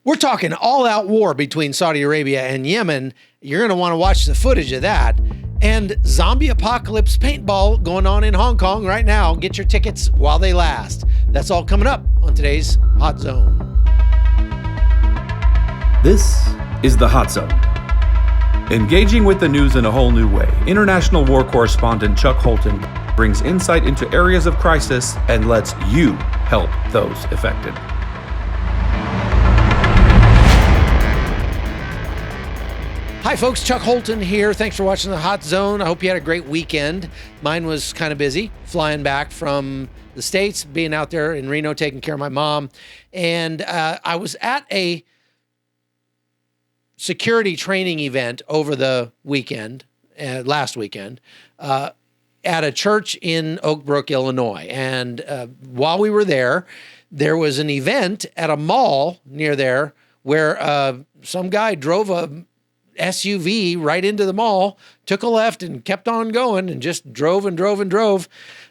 We're talking all-out war between Saudi Arabia and Yemen. You're going to want to watch the footage of that. And zombie apocalypse paintball going on in Hong Kong right now. Get your tickets while they last. That's all coming up on today's Hot Zone. This is the Hot Zone. Engaging with the news in a whole new way, international war correspondent Chuck Holton brings insight into areas of crisis and lets you help those affected. Hi folks, Chuck Holton here. Thanks for watching the Hot Zone. I hope you had a great weekend. Mine was kind of busy, flying back from the States, being out there in Reno, taking care of my mom. And I was at a security training event over the weekend, last weekend, at a church in Oak Brook, Illinois. And while we were there, there was an event at a mall near there where some guy drove a SUV right into the mall, took a left and kept on going and just drove and drove and drove,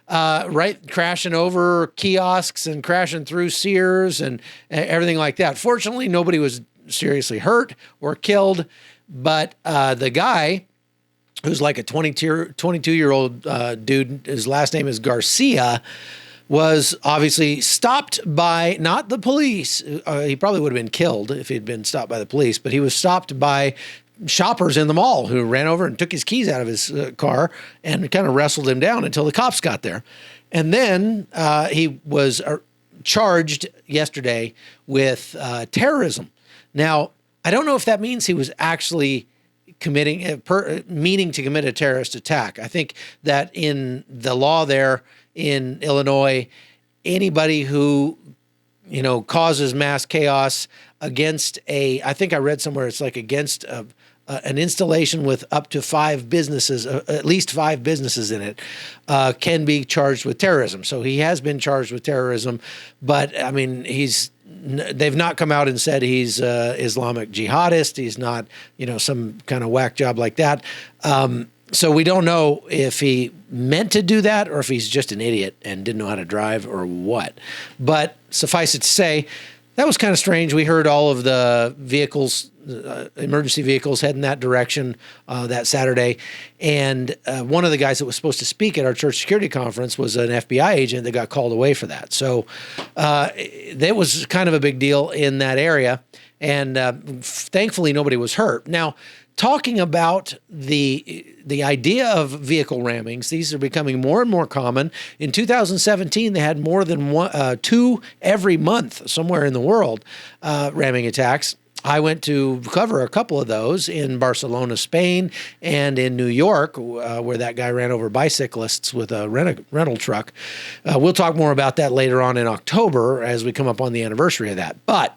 right, crashing over kiosks and crashing through Sears and everything like that. Fortunately, nobody was seriously hurt or killed, but the guy, who's like a 22-year-old dude, his last name is Garcia, was obviously stopped by, not the police. He probably would have been killed if he'd been stopped by the police, but he was stopped by shoppers in the mall who ran over and took his keys out of his car and kind of wrestled him down until the cops got there. And then he was charged yesterday with terrorism. Now, I don't know if that means he was actually meaning to commit a terrorist attack. I think that in the law there in Illinois, anybody who, causes mass chaos against I think I read somewhere it's like against an installation with up to 5 businesses, at least 5 businesses in it, can be charged with terrorism. So he has been charged with terrorism, but I mean, they've not come out and said he's Islamic jihadist. He's not, some kind of whack job like that. So we don't know if he meant to do that or if he's just an idiot and didn't know how to drive or what. But suffice it to say, that was kind of strange. We heard all of the vehicles, emergency vehicles, heading that direction that Saturday. And one of the guys that was supposed to speak at our church security conference was an FBI agent that got called away for that. So that was kind of a big deal in that area. And thankfully, nobody was hurt. Now, talking about the idea of vehicle rammings, these are becoming more and more common. In 2017, they had more than 2 every month somewhere in the world, ramming attacks. I went to cover a couple of those in Barcelona, Spain, and in New York, where that guy ran over bicyclists with a rental truck. We'll talk more about that later on in October as we come up on the anniversary of that. But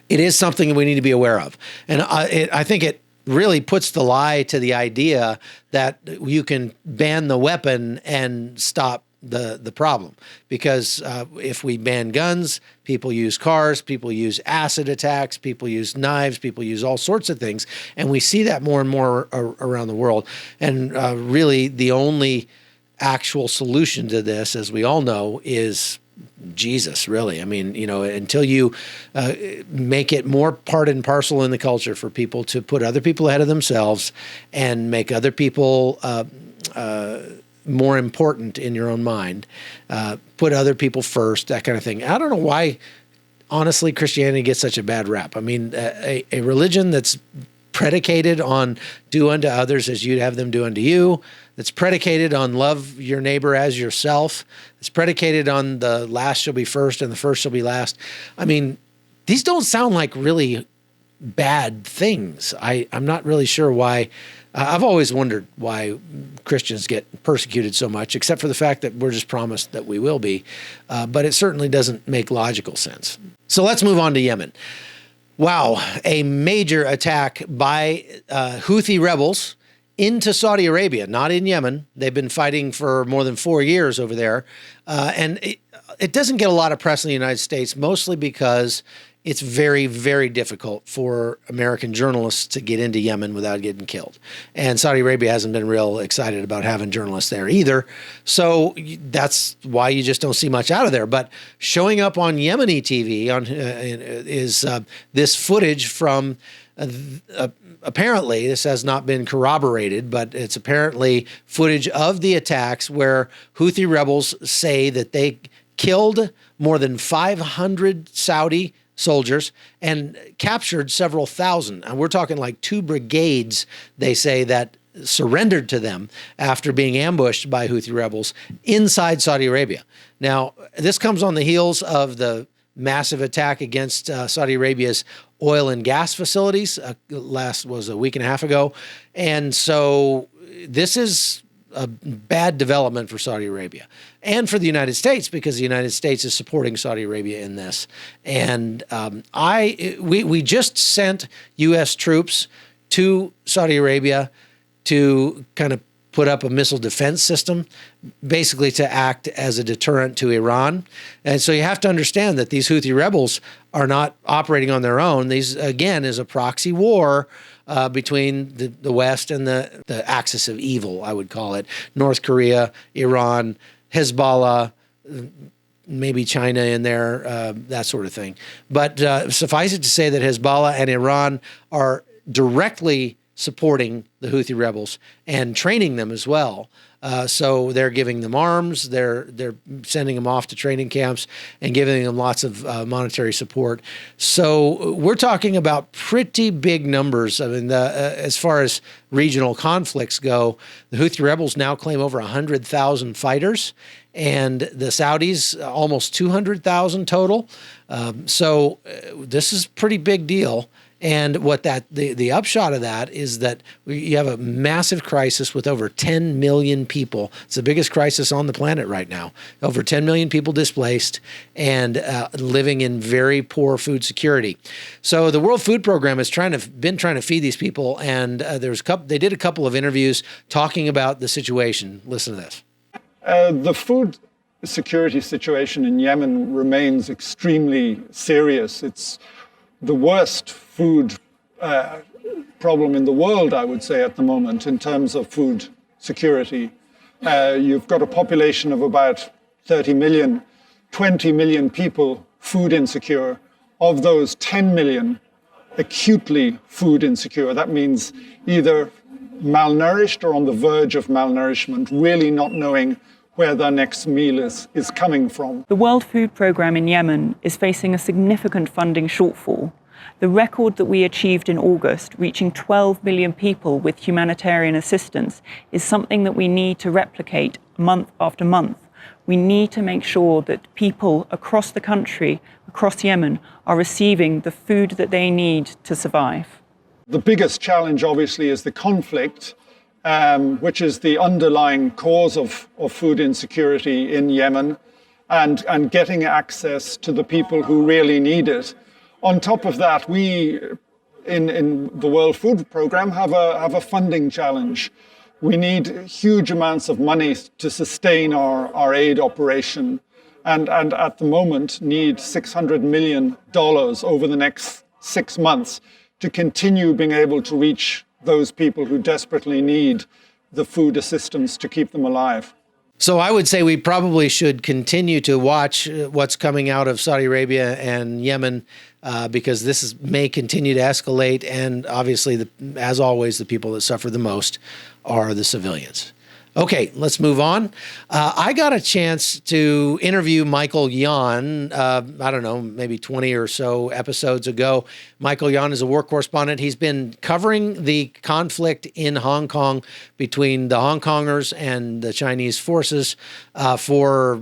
it is something we need to be aware of. And I think it really puts the lie to the idea that you can ban the weapon and stop the problem. Because if we ban guns, people use cars, people use acid attacks, people use knives, people use all sorts of things. And we see that more and more around the world. And really the only actual solution to this, as we all know, is Jesus, really. I mean, until you make it more part and parcel in the culture for people to put other people ahead of themselves and make other people more important in your own mind, put other people first, that kind of thing. I don't know why, honestly, Christianity gets such a bad rap. I mean, a religion that's predicated on do unto others as you'd have them do unto you, that's predicated on love your neighbor as yourself, it's predicated on the last shall be first and the first shall be last. I mean, these don't sound like really bad things. I'm not really sure why. I've always wondered why Christians get persecuted so much, except for the fact that we're just promised that we will be. But it certainly doesn't make logical sense. So let's move on to Yemen. Wow, a major attack by Houthi rebels into Saudi Arabia, not in Yemen. They've been fighting for more than 4 years over there. And it doesn't get a lot of press in the United States, mostly because it's very, very difficult for American journalists to get into Yemen without getting killed. And Saudi Arabia hasn't been real excited about having journalists there either. So that's why you just don't see much out of there. But showing up on Yemeni TV is this footage from apparently, this has not been corroborated, but it's apparently footage of the attacks where Houthi rebels say that they killed more than 500 Saudi soldiers and captured several thousand. And we're talking like 2 brigades, they say, that surrendered to them after being ambushed by Houthi rebels inside Saudi Arabia. Now, this comes on the heels of the massive attack against Saudi Arabia's oil and gas facilities was a week and a half ago. And so this is a bad development for Saudi Arabia and for the United States, because the United States is supporting Saudi Arabia in this. And we just sent U.S. troops to Saudi Arabia to kind of put up a missile defense system, basically to act as a deterrent to Iran. And so you have to understand that these Houthi rebels are not operating on their own. These, again, is a proxy war between the West and the axis of evil, I would call it. North Korea, Iran, Hezbollah, maybe China in there, that sort of thing. But suffice it to say that Hezbollah and Iran are directly supporting the Houthi rebels and training them as well. So they're giving them arms, they're sending them off to training camps and giving them lots of monetary support. So we're talking about pretty big numbers. I mean, as far as regional conflicts go, the Houthi rebels now claim over 100,000 fighters, and the Saudis almost 200,000 total. So this is a pretty big deal. And what the upshot of that is that you have a massive crisis with over 10 million people. It's the biggest crisis on the planet right now. Over 10 million people displaced and living in very poor food security. So the World Food Program has been trying to feed these people, and they did a couple of interviews talking about the situation. Listen to this. The food security situation in Yemen remains extremely serious. It's the worst food problem in the world, I would say, at the moment, in terms of food security. You've got a population of about 30 million, 20 million people food insecure. Of those, 10 million acutely food insecure. That means either malnourished or on the verge of malnourishment, really not knowing where their next meal is coming from. The World Food Programme in Yemen is facing a significant funding shortfall. The record that we achieved in August, reaching 12 million people with humanitarian assistance, is something that we need to replicate month after month. We need to make sure that people across the country, across Yemen, are receiving the food that they need to survive. The biggest challenge, obviously, is the conflict, which is the underlying cause of food insecurity in Yemen, and getting access to the people who really need it. On top of that, we, in the World Food Programme, have a funding challenge. We need huge amounts of money to sustain our aid operation, and at the moment need $600 million over the next 6 months to continue being able to reach those people who desperately need the food assistance to keep them alive. So I would say we probably should continue to watch what's coming out of Saudi Arabia and Yemen, because this may continue to escalate. And obviously, as always, the people that suffer the most are the civilians. Okay, let's move on. I got a chance to interview Michael Yan, I don't know, maybe 20 or so episodes ago. Michael Yan is a war correspondent. He's been covering the conflict in Hong Kong between the Hong Kongers and the Chinese forces for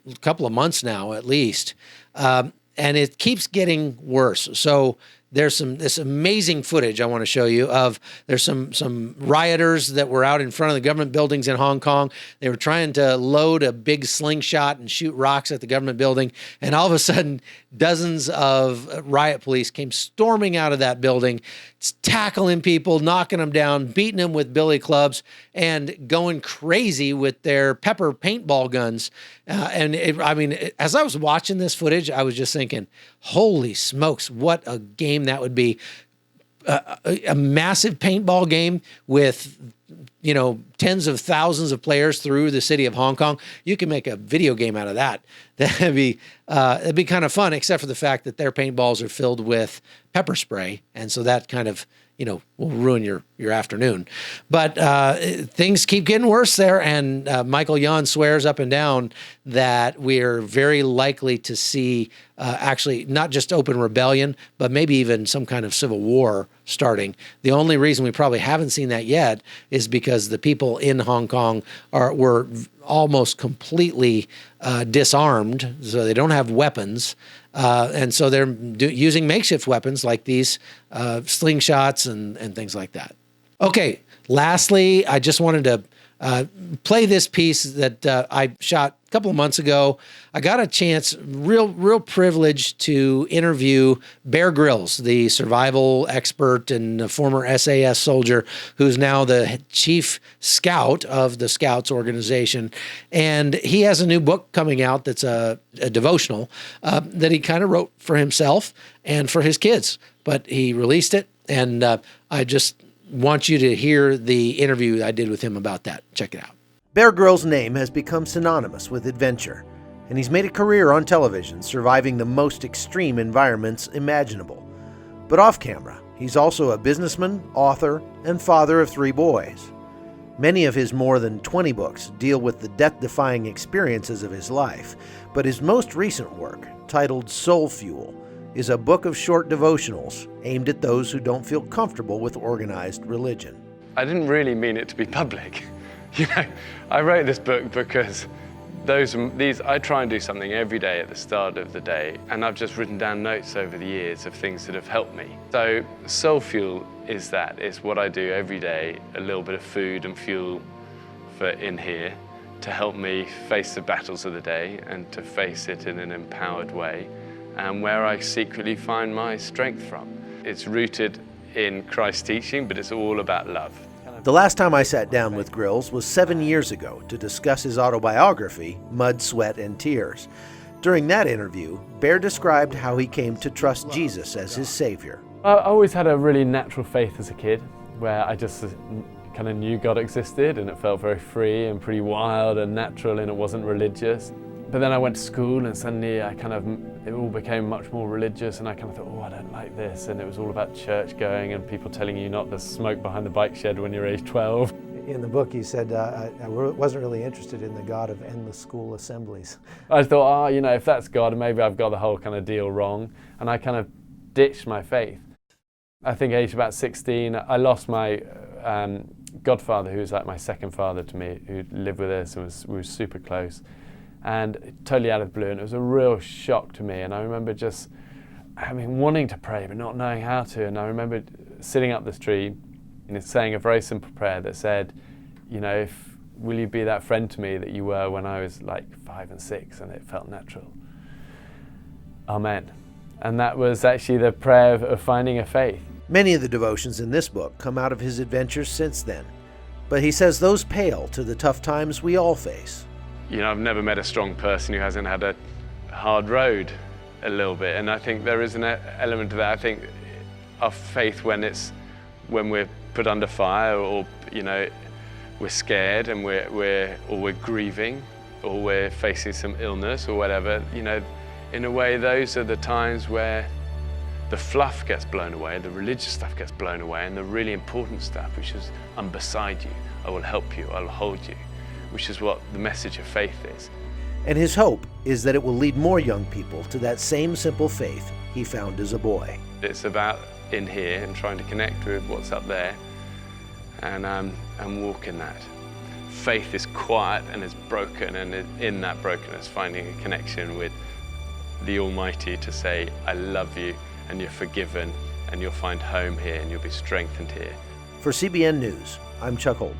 a couple of months now, at least. And it keeps getting worse. So there's this amazing footage I want to show you of there's some rioters that were out in front of the government buildings in Hong Kong. They were trying to load a big slingshot and shoot rocks at the government building. And all of a sudden, dozens of riot police came storming out of that building, tackling people, knocking them down, beating them with billy clubs, and going crazy with their pepper paintball guns. As I was watching this footage, I was just thinking, holy smokes, what a game that would be. A massive paintball game with, tens of thousands of players through the city of Hong Kong. You can make a video game out of that. That'd be kind of fun, except for the fact that their paintballs are filled with pepper spray. And so that kind of, will ruin your afternoon. But things keep getting worse there. And Michael Yon swears up and down that we're very likely to see actually not just open rebellion, but maybe even some kind of civil war starting. The only reason we probably haven't seen that yet is because the people in Hong Kong were almost completely disarmed, so they don't have weapons. And so they're using makeshift weapons like these slingshots and things like that. Okay, lastly, I just wanted to play this piece that I shot a couple of months ago. I got a chance, real privilege to interview Bear Grylls, the survival expert and a former SAS soldier who's now the chief scout of the Scouts organization. And he has a new book coming out that's a devotional that he kind of wrote for himself and for his kids. But he released it, and I just want you to hear the interview I did with him about that. Check it out. Bear Grylls' name has become synonymous with adventure, and he's made a career on television surviving the most extreme environments imaginable. But off camera, he's also a businessman, author, and father of 3 boys. Many of his more than 20 books deal with the death-defying experiences of his life, but his most recent work, titled Soul Fuel, is a book of short devotionals aimed at those who don't feel comfortable with organized religion. I didn't really mean it to be public. I wrote this book because I try and do something every day at the start of the day, and I've just written down notes over the years of things that have helped me. So Soul Fuel is that. It's what I do every day, a little bit of food and fuel for in here to help me face the battles of the day and to face it in an empowered way, and where I secretly find my strength from. It's rooted in Christ's teaching, but it's all about love. The last time I sat down with Grylls was 7 years ago to discuss his autobiography, Mud, Sweat, and Tears. During that interview, Bear described how he came to trust Jesus as his Savior. I always had a really natural faith as a kid, where I just kind of knew God existed, and it felt very free and pretty wild and natural, and it wasn't religious. But then I went to school, and suddenly it all became much more religious, and I kind of thought, oh, I don't like this. And it was all about church going and people telling you not to smoke behind the bike shed when you're age 12. In the book, you said, I wasn't really interested in the God of endless school assemblies. I thought, if that's God, maybe I've got the whole kind of deal wrong. And I kind of ditched my faith. I think age about 16, I lost my godfather, who was like my second father to me, who lived with us and we were super close. And totally out of the blue, and it was a real shock to me. And I remember just wanting to pray but not knowing how to. And I remember sitting up this tree and saying a very simple prayer that said, will you be that friend to me that you were when I was like 5 and 6? And it felt natural. Amen. And that was actually the prayer of finding a faith. Many of the devotions in this book come out of his adventures since then, but he says those pale to the tough times we all face. I've never met a strong person who hasn't had a hard road a little bit, and I think there is an element to that. I think our faith, when we're put under fire, or we're scared and we're grieving, or we're facing some illness or whatever, in a way those are the times where the fluff gets blown away, the religious stuff gets blown away, and the really important stuff, which is, I'm beside you, I will help you, I'll hold you, which is what the message of faith is. And his hope is that it will lead more young people to that same simple faith he found as a boy. It's about in here and trying to connect with what's up there and walk in that. Faith is quiet and is broken, and in that brokenness finding a connection with the Almighty to say, I love you and you're forgiven and you'll find home here and you'll be strengthened here. For CBN News, I'm Chuck Holton.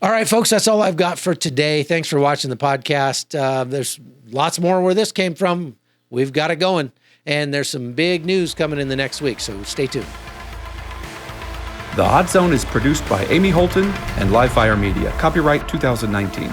All right, folks, that's all I've got for today. Thanks for watching the podcast. There's lots more where this came from. We've got it going. And there's some big news coming in the next week, so stay tuned. The Hot Zone is produced by Amy Holton and Livefire Media. Copyright 2019.